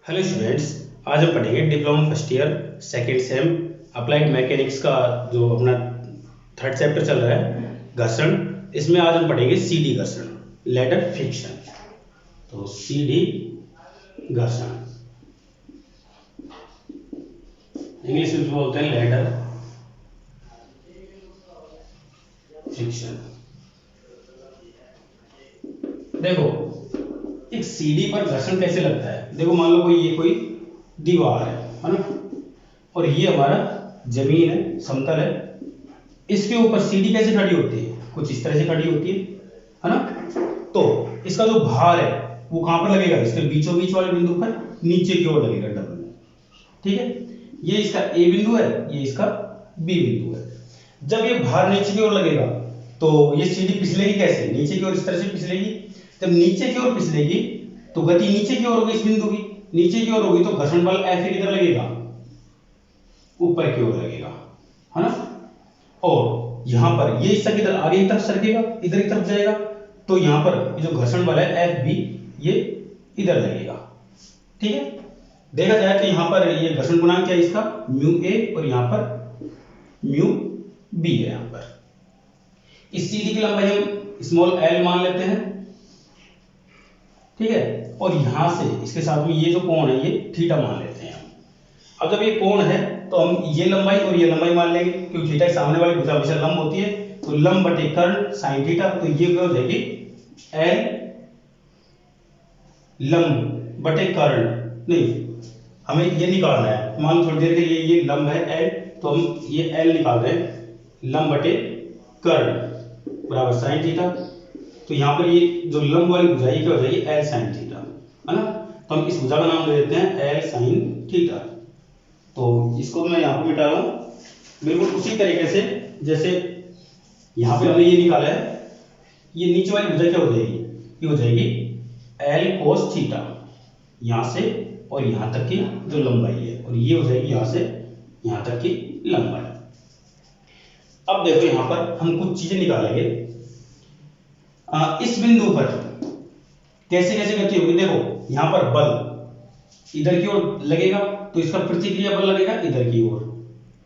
Hello students, आज हम पढ़ेंगे diploma first year second same applied mechanics का जो अपना थर्ड चैप्टर चल रहा है घर्षण। इसमें आज हम पढ़ेंगे सीडी घर्षण, लैडर फ्रिक्शन। तो सीडी घर्षण इंग्लिश में बोलते हैं लैडर फ्रिक्शन। देखो एक सीडी पर घर्षण कैसे लगता है। देखो मान लो कोई दीवार है ना, और ये हमारा जमीन है, समतल है। इसके ऊपर सीडी कैसे खड़ी होती है, कुछ इस तरह से खड़ी होती है ना। तो इसका जो भार है वो कहां पर लगेगा, इसके बीचों बीच वाले बिंदु पर नीचे की ओर लगेगा, डबल। ठीक है, ये इसका ए बिंदु है, ये इसका बी बिंदु है। जब ये भार नीचे की ओर लगेगा तो ये सीडी फिसलेगी कैसे, नीचे की ओर इस तरह से फिसलेगी। जब नीचे की ओर फिसलेगी तो गति नीचे की ओर होगी, इस बिंदु की नीचे की ओर होगी, तो घर्षण बल F किधर लगेगा, ऊपर की ओर लगेगा, है ना। और यहां पर ये हिस्सा किधर आगे की तरफ सरकेगा, इधर की तरफ जाएगा, तो यहां पर जो घर्षण बल है FB ये इधर लगेगा। ठीक है, देखा जाए तो यहां पर ये घर्षण गुणांक क्या है इसका, μA, और यहां पर μB है। यहां पर इस सीडी की लंबाई हम स्मॉल l मान लेते हैं। ठीक है, और यहां से इसके साथ में ये जो कोण है ये थीटा मान लेते हैं हम। अब जब ये कोण है तो हम ये लंबाई और ये लंबाई मान लेंगे, क्योंकि थीटा सामने वाली भुजा हमेशा लंब होती है, तो लंब बटे कर्ण साइन थीटा। तो ये क्या हो जाएगी, l लंब बटे कर्ण, नहीं हमें ये निकालना है। मान लो थोड़ी देर के लिए ये लंब है l, तो हम ये l निकाल रहे हैं, लंब बटे कर्ण बराबर साइन थीटा। तो यहाँ पर ये जो लंब वाली भुजा क्या हो जाएगी, L साइन थीटा, है ना। तो हम इस भुजा का नाम दे देते हैं L साइन थीटा। तो इसको मैं यहाँ पे मिटा रहा हूँ बिल्कुल उसी तरीके से जैसे यहाँ पे हमने ये निकाला है। ये नीचे वाली भुजा क्या हो जाएगी, ये हो जाएगी L cos थीटा, यहाँ से और यहाँ तक की जो लंबाई है, और ये हो जाएगी यहाँ से यहाँ तक की लंबाई। अब देखो यहाँ पर हम कुछ चीजें निकालेंगे। इस बिंदु पर कैसे कैसे गति होगी। देखो यहाँ पर बल इधर की ओर लगेगा तो इसका प्रतिक्रिया बल लगेगा इधर की ओर,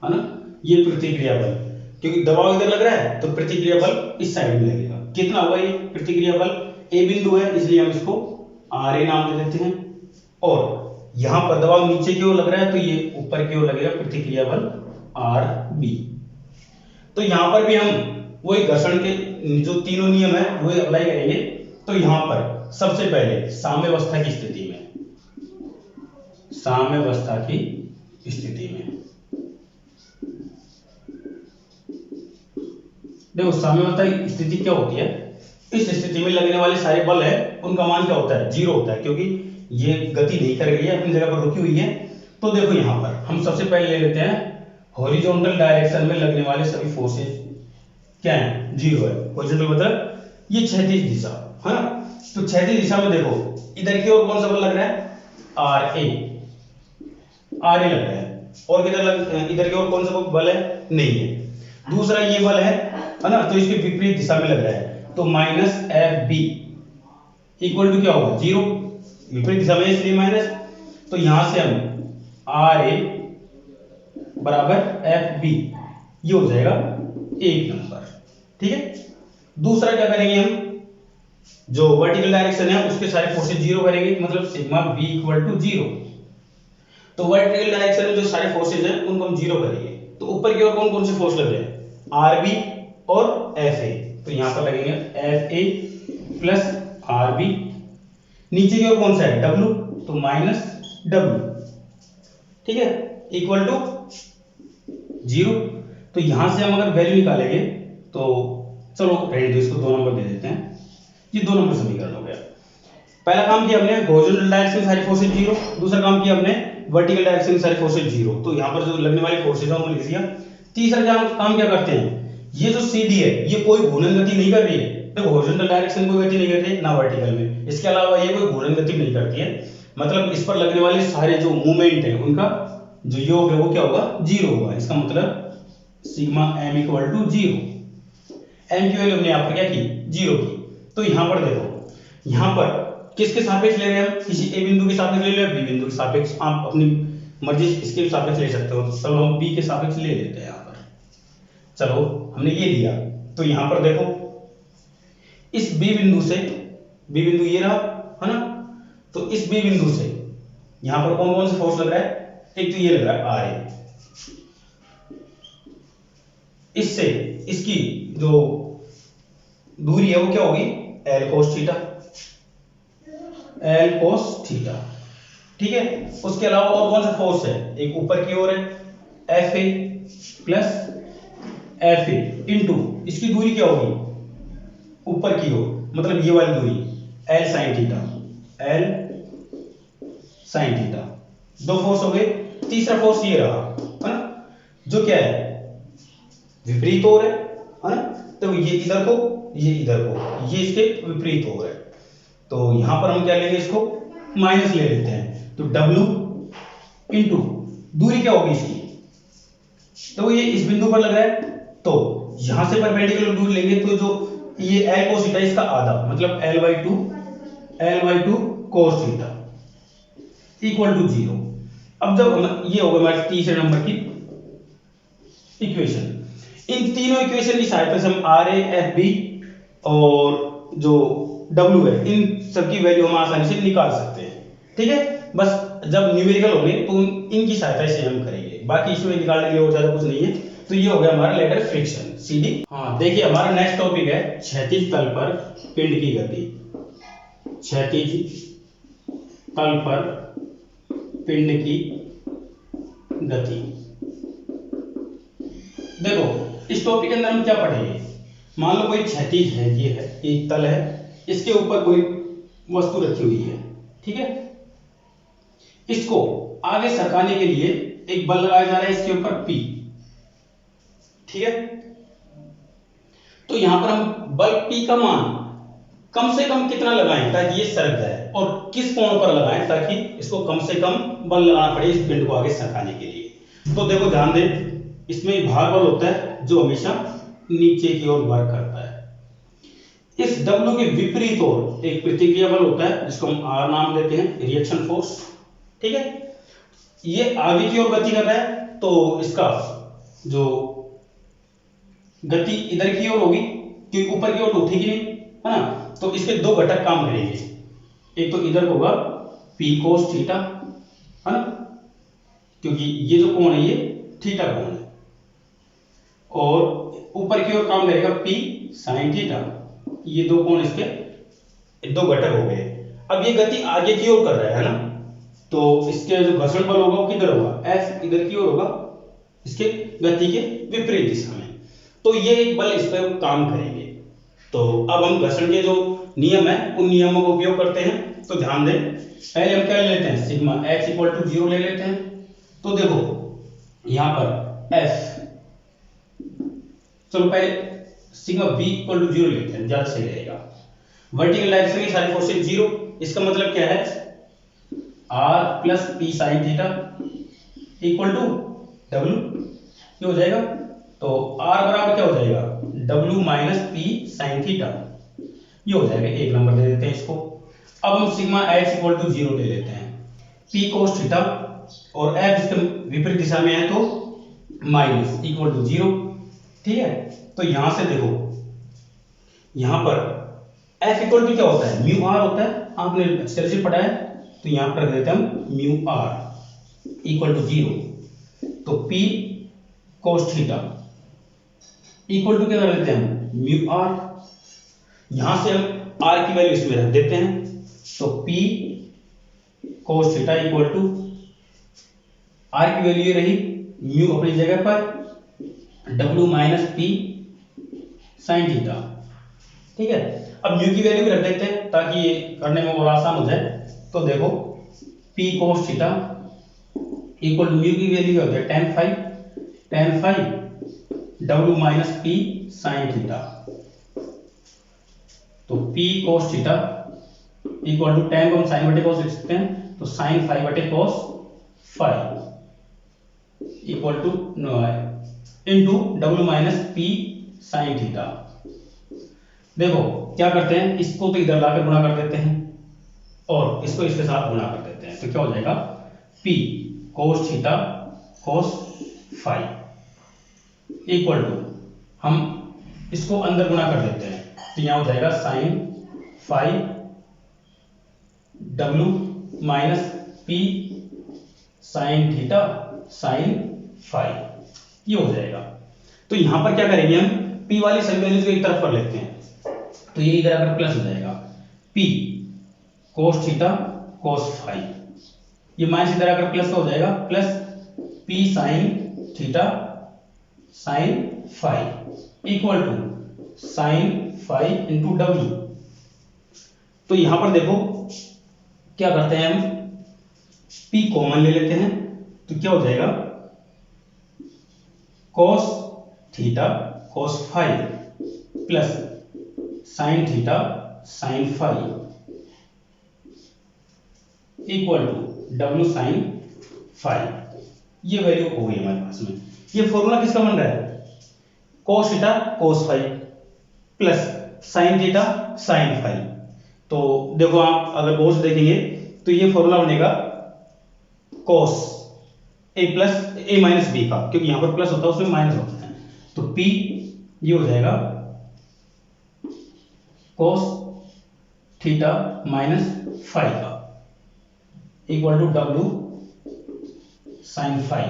है ना। ये प्रतिक्रिया बल, क्योंकि दबाव इधर लग रहा है तो प्रतिक्रिया बल इस साइड में लगेगा। कितना हुआ ये प्रतिक्रिया बल, ए बिंदु है इसलिए हम इसको RA नाम दे देते हैं। और यहां पर दबाव नीचे की ओर लग रहा है तो ये ऊपर की ओर लगेगा प्रतिक्रिया बल RB। तो यहां पर भी हम वही घर्षण के जो तीनों नियम है वो अप्लाई करेंगे। तो यहां पर सबसे पहले साम्यावस्था की स्थिति में, साम्यावस्था की स्थिति में देखो साम्यावस्था की स्थिति क्या होती है। इस स्थिति में लगने वाले सारे बल है उनका मान क्या होता है, जीरो होता है, क्योंकि ये गति नहीं कर रही है, अपनी जगह पर रुकी हुई है। तो देखो यहां पर हम सबसे पहले ले लेते हैं हॉरिजॉन्टल डायरेक्शन में लगने वाले सभी फोर्सेस क्या है, जीरो है। हॉरिजॉन्टल मतलब ये क्षैतिज दिशा, है ना। तो क्षैतिज दिशा में देखो इधर की ओर कौन सा बल लग रहा है, RA लग रहा है। और किधर इधर की ओर कौन सा बल है, नहीं है। दूसरा ये बल है ना, तो इसके विपरीत दिशा में लग रहा है, तो -FB इक्वल टू क्या होगा, जीरो। विपरीत दिशा में इसलिए माइनस। तो यहां से हम RA बराबर FB ये हो जाएगा 1 नंबर। ठीक है, दूसरा क्या करेंगे हम, जो वर्टिकल डायरेक्शन है उसके सारे फोर्सेस जीरो करेंगे, मतलब sigma B equal to zero. तो वर्टिकल डायरेक्शन में जो सारे फोर्सेस हैं उनको हम जीरो करेंगे। तो ऊपर की ओर कौन कौन से फोर्स लग रहे हैं, RB और FA। तो यहां पर लगेंगे FA प्लस RB। नीचे की ओर कौन सा है, W, तो -W। ठीक है, इक्वल टू जीरो। तो यहां से हम अगर वैल्यू निकालेंगे तो चलो रहने दो, इसको 2 नंबर दे देते हैं। ये 2 नंबर समीकरण हो गया। पहला काम किया हमने हॉरिजॉन्टल डायरेक्शन में सारे फोर्सेस जीरो, दूसरा काम किया हमने वर्टिकल डायरेक्शन में सारे फोर्सेस जीरो। तो यहां पर जो लगने वाले फोर्सेस हैं उनको लिख दिया। तीसरा काम क्या करते हैं, ये जो सीडी है ये कोई घूर्णन गति नहीं कर रही है। देखो हॉरिजॉन्टल डायरेक्शन में कोई गति नहीं कर रही है, ना वर्टिकल में। इसके अलावा ये कोई घूर्णन गति नहीं करती है, मतलब इस पर लगने वाले सारे जो मूवमेंट है उनका जो योग है वो क्या होगा, जीरो होगा। इसका मतलब sigma m equal to zero. M की वैल्यू हमने यहाँ पर क्या की, जीरो की। तो यहां पर देखो, यहां पर किसके सापेक्ष ले रहे हैं हम, किसी ए बिंदु के सापेक्ष ले रहे हैं, बी बिंदु के सापेक्ष, आप अपनी मर्जी इसके सापेक्ष ले सकते हो। चलो हम बी के सापेक्ष ले लेते हैं यहाँ पर। चलो हमने ये लिया, तो यहाँ पर देखो इस बी बिंदु से, बी बिंदु ये रहा है ना, तो इस बी बिंदु से यहाँ पर कौन कौन से फोर्स लग रहा है, एक तो ये लग रहा है आर ए, इससे इसकी जो दूरी है वो क्या होगी, L cos theta, L cos theta, ठीक है। उसके अलावा और कौन सा फोर्स है, एक ऊपर की ओर है F A plus F A into इसकी दूरी क्या होगी ऊपर की ओर, मतलब ये वाली दूरी L sine theta, L sine theta. दो फोर्स हो गए। तीसरा फोर्स ये रहा है ना, जो क्या है विपरीत ओर है ना, तो ये इधर को, ये इधर को, ये इसके विपरीत ओर है। तो यहां पर हम क्या लेंगे, इसको माइनस ले लेते हैं, तो W इंटू दूरी क्या होगी इसकी, तो ये इस बिंदु पर लग रहा है, तो यहां से परपेंडिकुलर दूरी लेंगे, तो जो ये एल कोस थीटा इसका आधा, मतलब L/2 cos theta equal to 0। अब जब ये होगा हमारे तीसरे नंबर की इक्वेशन, इन तीनों इक्वेशन की सहायता से हम आर ए एफ बी और जो W है इन सबकी वैल्यू हम आसानी से निकाल सकते हैं, ठीक है। बस जब न्यूमेरिकल होंगे तो इनकी सहायता से हम करेंगे, बाकी इसमें निकालने के लिए और ज्यादा कुछ नहीं है। तो ये हो गया हमारा लेटरल फ्रिक्शन CD। हाँ देखिए हमारा नेक्स्ट टॉपिक है क्षैतिज तल पर पिंड की गति, क्षैतिज तल पर पिंड की गति। देखो इस टॉपिक के अंदर हम क्या पढ़ेंगे, मान लो कोई क्षैतिज है, ये है एक तल है, इसके ऊपर कोई वस्तु रखी हुई है, ठीक है। इसको आगे सरकाने के लिए एक बल लगाया जा रहा है इसके ऊपर P, ठीक है। तो यहां पर हम बल P का मान कम से कम कितना लगाएं ताकि ये सरक जाए, और किस कोण पर लगाएं ताकि इसको कम से कम बल लगाना पड़े इस पिंड को आगे सरकाने के लिए। तो देखो ध्यान दें, इसमें भार बल होता है जो हमेशा नीचे की ओर वर्क करता है। इस W के विपरीत ओर एक प्रतिक्रिया बल होता है जिसको हम R नाम देते हैं, रिएक्शन फोर्स, ठीक है। ये आगे की ओर गति कर रहा है, तो इसका जो गति इधर की ओर होगी क्योंकि ऊपर की ओर तो उठेगी नहीं, है ना। तो इसके दो घटक काम करेंगे, एक तो इधर होगा P cos थीटा, है ना, क्योंकि ये जो कोण है ये थीटा कोण है, और ऊपर की ओर काम करेगा P sin थीटा। ये दो कोण इसके दो घटक हो गए। अब ये गति आगे की ओर कर रहा है ना, तो इसके जो घर्षण बल होगा वो किधर होगा, F इधर की ओर होगा, इसके गति के विपरीत दिशा में। तो ये एक बल इस पर काम करेंगे। तो अब हम घर्षण के जो नियम है उन नियमों का उपयोग करते हैं। तो ध्यान दें, पहले हम क्या ले लेते हैं, सिग्मा x इक्वल टू 0 ले लेते हैं। तो देखो यहां पर F, चलो पहले सिग्मा b इक्वल टू 0 लेते हैं, ज्यादा सही रहेगा। वर्टिकल डायरेक्शन की सारी फोर्सेस 0, इसका मतलब क्या है, R plus P sin theta equal to W, ये हो जाएगा। तो R बराबर क्या हो जाएगा, W minus P sin theta, ये हो जाएगा। एक नंबर दे देते हैं इसको। अब हम सिग्मा x इक्वल टू 0 ले लेते हैं, P cos थीटा और F इसके विपरीत दिशा में है तो माइनस इक्वल टू 0, ठीक है। तो यहां से देखो, यहां पर F इक्वल टू क्या होता है, म्यू R होता है, आपने अच्छे से पढ़ा है। तो यहां पर रख देते हैं हम म्यू R इक्वल टू 0। तो P cos theta equal to क्या कर देते हैं, म्यू R। यहां से हम R की वैल्यू इसमें रख देते हैं, तो P cos theta equal to R की वैल्यू ये रही, म्यू अपनी जगह पर, W minus P sin theta, ठीक है। अब म्यू की वैल्यू भी रख देते हैं ताकि ये करने में और आसान हो जाए। तो देखो P cos theta equal to mu की वैल्यू क्या होती है, tan phi W minus P sin theta. तो P cos theta equal to tan को हम sin बटे cos लिख सकते हैं, तो sin फाई बटे cos phi equal to into W minus P sin theta. देखो क्या करते हैं, इसको तो इधर लाकर गुणा कर देते हैं, और इसको इसके साथ गुणा कर देते हैं, तो क्या हो जाएगा P cos theta cos phi equal to, हम इसको अंदर गुणा कर देते हैं, तो यहां हो जाएगा sine phi W minus P sine theta sine phi, ये हो जाएगा। तो यहां पर क्या करेंगे हम, P वाली सभी वैल्यूज को एक तरफ कर लेते हैं, तो ये इधर आकर प्लस हो जाएगा P cos theta cos phi, ये माइनस इधर आकर प्लस हो जाएगा plus P sine theta sine phi equal to sine phi into W। तो यहां पर देखो क्या करते हैं हम, P कॉमन ले लेते हैं, तो क्या हो जाएगा cos theta cos phi plus sine theta sine phi equal to W sine phi, ये वैल्यू हो गई हमारे पास में। ये फॉर्मूला किसका बन रहा है, cos theta cos phi plus sine theta sine phi. तो देखो आप अगर गौर से देखेंगे तो ये फॉर्मूला बनेगा cos a plus a minus B का, क्योंकि यहां पर प्लस होता है उसमें माइनस होता है, तो P ये हो जाएगा cos थीटा माइनस फाई का equal to W sine phi.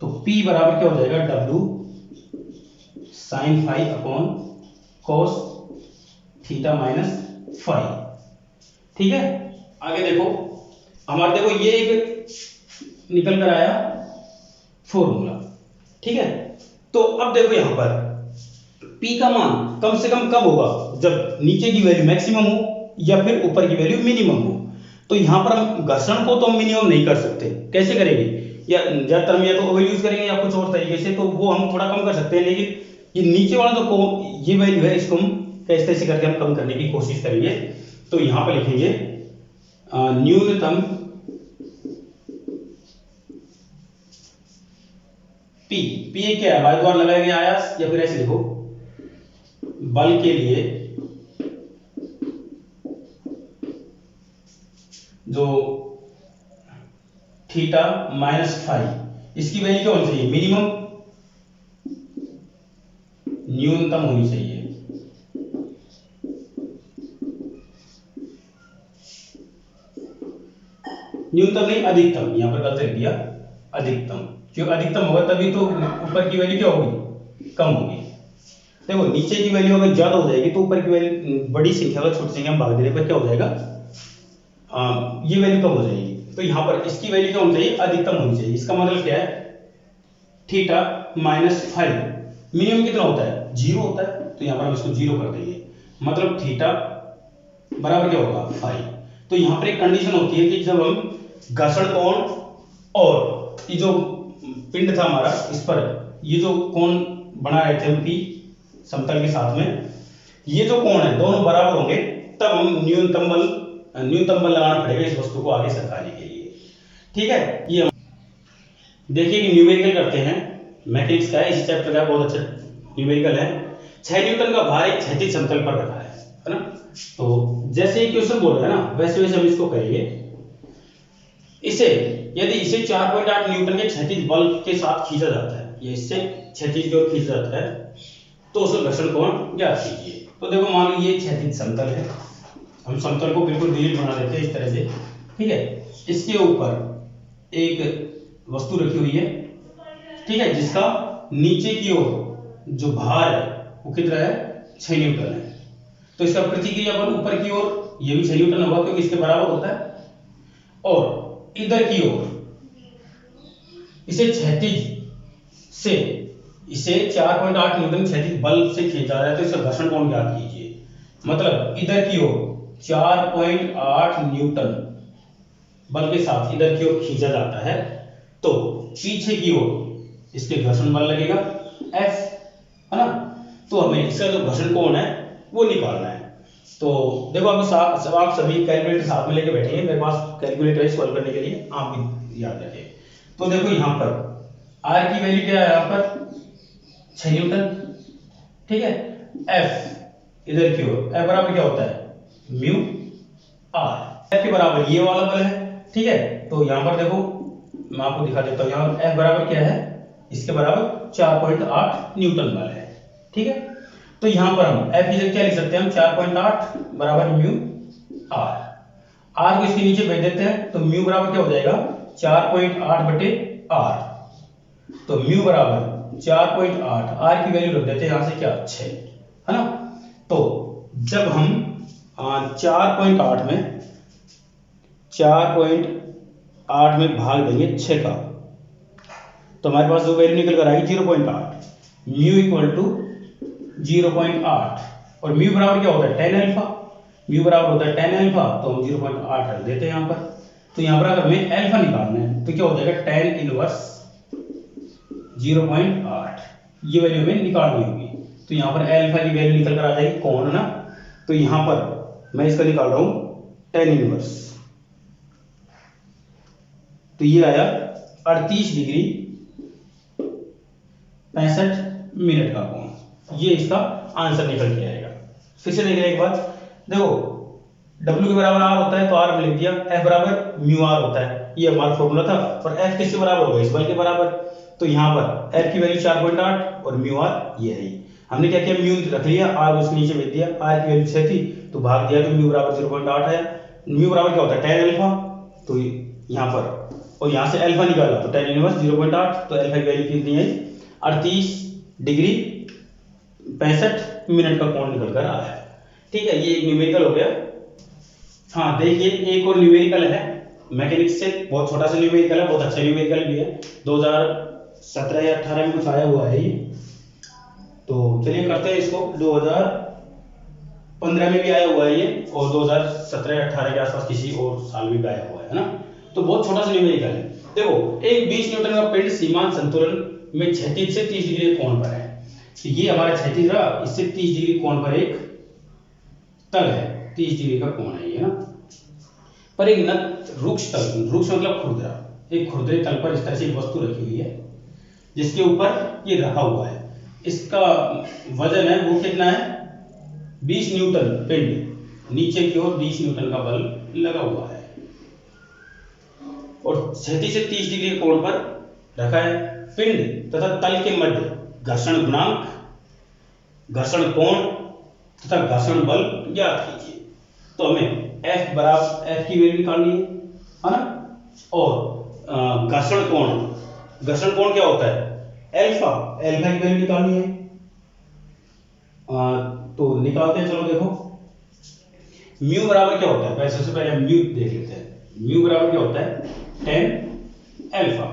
तो P बराबर क्या हो जाएगा, W sine phi upon cos theta minus phi. ठीक है, आगे देखो हमारे, देखो ये एक निकल कर आया फॉर्मूला। ठीक है, तो अब देखो यहां पर P का मान कम से कम कब होगा, जब नीचे की वैल्यू मैक्सिमम हो या फिर ऊपर की वैल्यू मिनिमम हो। तो यहां पर हम घर्षण को तो मिनिमम नहीं कर सकते, कैसे करेंगे, या ज्यादातर हम या तो ओवल यूज करेंगे या कुछ और तरीके से, तो वो हम थोड़ा कम कर सकते हैं, लेकिन ये नीचे वाला जो ये वैल्यू है इसको हम कैसे कैसे करके हम कम करने की कोशिश करेंगे। तो यहां पर लिखेंगे न्यूनतम P, P क्या है, बार बार लगाया गया आयास, या फिर ऐसे लिखो बल के लिए जो थीटा माइनस फाई, इसकी वैल्यू क्या होनी चाहिए, मिनिमम न्यूनतम होनी चाहिए। न्यूनतम नहीं अधिकतम, यहां पर गलत लिख दिया अधिकतम, क्यों अधिकतम होगा तभी तो ऊपर की वैल्यू क्या होगी, कम होगी। देखो नीचे की वैल्यू अगर ज्यादा हो जाएगी तो ऊपर की वैल्यू बड़ी संख्या का छोटी संख्या में भाग देने पर क्या हो जाएगा, ये वैल्यू कम हो जाएगी। तो यहां पर इसकी वैल्यू क्या होनी चाहिए, अधिकतम होनी चाहिए। इसका मतलब क्या है, थीटा माइनस फाइव मिनिमम कितना होता है, 0 होता है, तो यहां पर हम इसको 0 कर देंगे, मतलब थीटा बराबर क्या होगा, फाइव। तो यहां पर एक कंडीशन होती है कि जब हम घर्षण कोण और ये जो पिंड था हमारा, इस पर ये जो कोण बना रहे थे हम P समतल के साथ में, ये जो कोण है दोनों बराबर होंगे, तब हम न्यूनतम बल लगाना पड़ेगा इस वस्तु को आगे सरकाने के लिए। ठीक है, ये देखिए कि न्यूमेरिकल करते हैं, मैकेनिक्स का है, इस चैप्टर का बहुत अच्छा न्यूमेरिकल है। 6 न्यूटन का भार एक क्षैतिज समतल पर रखा है ना। तो जैसे ये क्वेश्चन बोल रहा है ना, वैसे वैसे हम इसको करेंगे। इसे यदि इसे 4.8 न्यूटन के क्षैतिज बल के साथ खींचा जाता है, ये इससे क्षैतिज की ओर खींचा जाता है, तो उसका घर्षण कोण ज्ञात कीजिए। तो देखो मान लो ये क्षैतिज समतल है, हम समतल को बिल्कुल डिलीट बना देते हैं इस तरह से। ठीक है, इसके ऊपर एक वस्तु रखी हुई है, ठीक है, जिसका नीचे की ओर जो भार है वो कितना है, 6 न्यूटन है। तो इसका प्रतिक्रिया बल ऊपर की ओर ये भी 6 न्यूटन होगा, क्योंकि इसके बराबर होता है। और इधर की ओर इसे क्षैतिज से, इसे 4.8 न्यूटन क्षैतिज बल से खींचा जाए, तो इसका घर्षण कोण ज्ञात कीजिए। मतलब इधर की ओर 4.8 न्यूटन बल के साथ इधर की ओर खींचा जाता है, तो पीछे की ओर इसके घर्षण बल लगेगा F, है ना। तो हमें इसका जो घर्षण कोण है वो निकालना है। तो देखो अभी आप सभी कैलकुलेटर साथ में लेके बैठेंगे, मेरे पास कैलकुलेटर है सॉल्व करने के लिए, आप भी याद रखें। तो देखो यहाँ पर R की वैल्यू क्या है, यहाँ पर 6 न्यूटन, ठीक है। F इधर की ओर F बराबर क्या होता है, म्यू आर। एफ के बराबर ये वाला बल है, ठीक है। तो यहाँ पर देखो मैं आपको दिखा देता हूँ, यहाँ एफ बराबर क्या है, इसके बराबर 4.8 न्यूटन बल है, ठीक है। तो यहाँ पर हम एफ की जगह क्या लिख सकते हैं, हम 4.8 बराबर म्यू आर। आर को इसके नीचे भेज देते हैं, तो म्यू बराबर क्या हो जाएगा 4.8 बटे आर। तो म्यू बराबर 4.8, आर की वैल्यू रख देते हैं यहाँ से क्या 6, है ना। तो जब हम 4.8 में भाग देंगे 6 का, तो हमारे पास जो वैल्यू निकल कर आएगी 0.8, म्यू इक्वल टू 0.8। और म्यू बराबर क्या होता है tan अल्फा, म्यू बराबर होता है tan अल्फा, तो हम 0.8 रख देते हैं यहाँ पर। तो यहाँ पर अगर हमें अल्फा निकालना है तो क्या हो जाएगा tan इनवर्स 0.8, ये वैल्यू हमें निकालनी होगी। तो यहाँ पर अल्फा की वैल्यू निकल कर आ जाएगी कौन ना, तो यहाँ पर मैं इसका निकाल रहा हूँ tan इनवर्स, तो ये आया 38 डिग्री 65 मिनट का कोण, ये इसका आंसर निकल के आएगा। फिर से देख एक बात, देखो W के बराबर R होता है तो R हमने लिख दिया, F बराबर म्यू R होता है, ये हमारा फॉर्मूला था। और F किसके बराबर होगा, इस बल के बराबर। तो यहाँ पर F की वैल्यू 4.8 और म्यू R ये है। हमने क्या किया, म्यू रख लिया, R उसके नीचे भेज दिया, R की वैल्यू 6 थी तो भाग दिया, तो म्यू बराबर 0.8 आया। म्यू बराबर क्या होता है tan अल्फा, तो यहाँ पर, और यहाँ से अल्फा निकाला तो tan इनवर्स 0.8, तो अल्फा की वैल्यू कितनी है 38 डिग्री 65 मिनट का कोण निकल कर आया है, ठीक है। ये एक न्यूमेरिकल हो गया। हाँ देखिए एक और न्यूमेरिकल है मैकेनिक्स से, बहुत छोटा सा न्यूमेरिकल है, बहुत अच्छा न्यूमेरिकल भी है, 2017 या 18 में कुछ आया हुआ है ये। तो चलिए करते हैं इसको, 2015 में भी आया हुआ है ये, और 2017-18 के आसपास किसी और साल में भी आया हुआ है ना। तो बहुत छोटा सा न्यूमेरिकल है। देखो एक 20 न्यूटन का पिंड सीमांत संतुलन में क्षैतिज से 30 डिग्री कोण पर है। तो ये हमारा क्षैतिज रहा, इससे 30 डिग्री कोण पर एक तल है, 30 डिग्री का कोण है ये ना। पर एक नत रुक्ष तल, रुक्ष मतलब खुरदरा, एक खुरदरे तल पर इस तरह से एक वस्तु रखी हुई है जिसके ऊपर ये रखा हुआ है। इसका वजन है वो कितना है 20 न्यूटन, पिंड नीचे की ओर 20 न्यूटन का बल लगा हुआ है, और क्षैतिज से 30 डिग्री कोण पर रखा है। पिंड तथा तल के मध्य घर्षण गुणांक, घर्षण कोण तथा घर्षण बल ज्ञात कीजिए। तो हमें F बराबर, F की वैल्यू निकालनी है ना। और घर्षण कोण क्या होता है अल्फा, अल्फा की वैल्यू निकालनी है। तो निकालते हैं, चलो देखो म्यू बराबर क्या होता है, पहले सबसे पहले म्यू देख लेते हैं। म्यू बराबर क्या होता है tan अल्फा।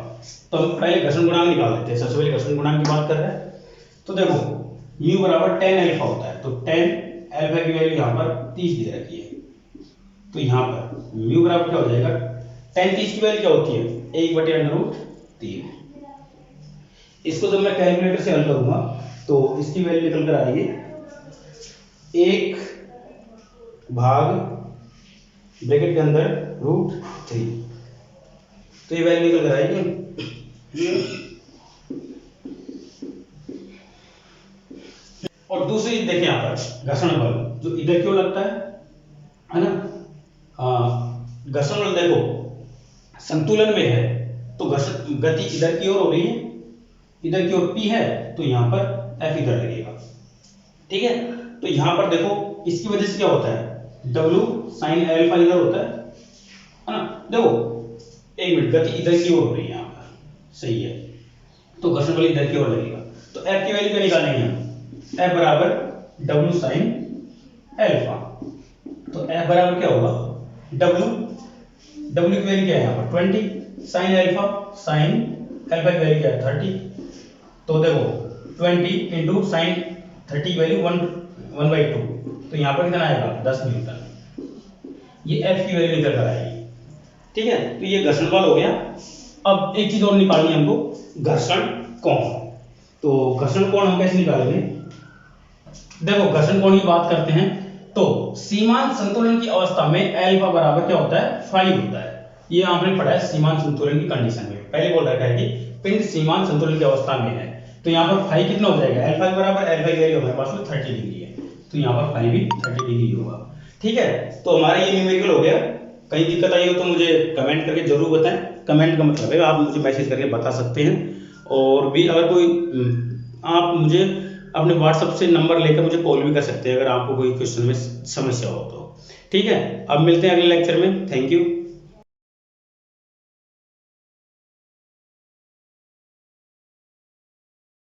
तो हम पहले घर्षण गुणांक निकाल लेते हैं, सबसे पहले घर्षण गुणांक की बात कर रहे हैं। तो देखो म्यू बराबर tan अल्फा होता है, तो tan अल्फा की वैल्यू यहाँ पर 30 दे रखी है। तो यहाँ पर म्यू बराबर क्या हो जाएगा, tan 30 की वैल्यू क्या होती है 1/√3। इसको जब मैं कैलकुलेटर से हल करूंगा तो इसकी वैल्यू निकल कर आएगी 1 भाग ब्रैकेट के अंदर √3, तो ये वैल्यू निकल कर आएगी। और दूसरी देखें यहाँ पर घर्षण बल जो इधर क्यों लगता है ना। घर्षण बल देखो संतुलन में है तो घर्षण गति इधर की ओर हो रही है, इधर की ओर P है, तो यहाँ पर F इधर लगेगा, ठीक है। तो यहाँ पर देखो इसकी वजह से क्या होता है W sin अल्फा इधर होता है ना। देखो एक मिनट, गति इधर की ओर हो रही है यहाँ पर, सही है, तो घर्षण बल इधर की ओर लगेगा। तो F की वैल्यू क्या निकालेंगे हम, F बराबर W sin अल्फा। तो F बराबर क्या होगा W की वैल्यू क्या है यहाँ पर 20, sin अल्फा, sin अल्फा की वैल्यू क्या है 30। तो देखो 20 इंटू साइन 30 की वैल्यू 1/2, तो यहाँ पर कितना आएगा 10 न्यूटन, ये F की वैल्यू निकल कर आएगी, ठीक है। तो ये घर्षण बल हो गया। अब एक चीज और निकालनी है हमको, घर्षण कोण। तो घर्षण कोण हम कैसे निकालेंगे, देखो घर्षण कोण की बात करते हैं तो सीमांत संतुलन की अवस्था में अल्फा बराबर क्या होता है 5 होता है। ये आपने पढ़ा है सीमांत संतुलन की कंडीशन में, पहले बोल रखा है कि पिंड सीमांत संतुलन की अवस्था में है। तो यहाँ पर 5 कितना हो जाएगा अल्फा के बराबर, अल्फा की वैल्यू हमारे पास में 30 डिग्री है, तो यहाँ पर 5 भी 30 डिग्री होगा। ठीक है, तो हमारा ये न्यूमेरिकल हो गया। कहीं दिक्कत आई हो तो मुझे कमेंट करके जरूर बताएं। कमेंट का मतलब है आप मुझे मैसेज करके बता सकते हैं, और भी अगर कोई आप मुझे अपने व्हाट्सएप से नंबर लेकर मुझे कॉल भी कर सकते हैं अगर आपको कोई क्वेश्चन में समस्या हो तो। ठीक है, अब मिलते हैं अगले लेक्चर में। Thank you.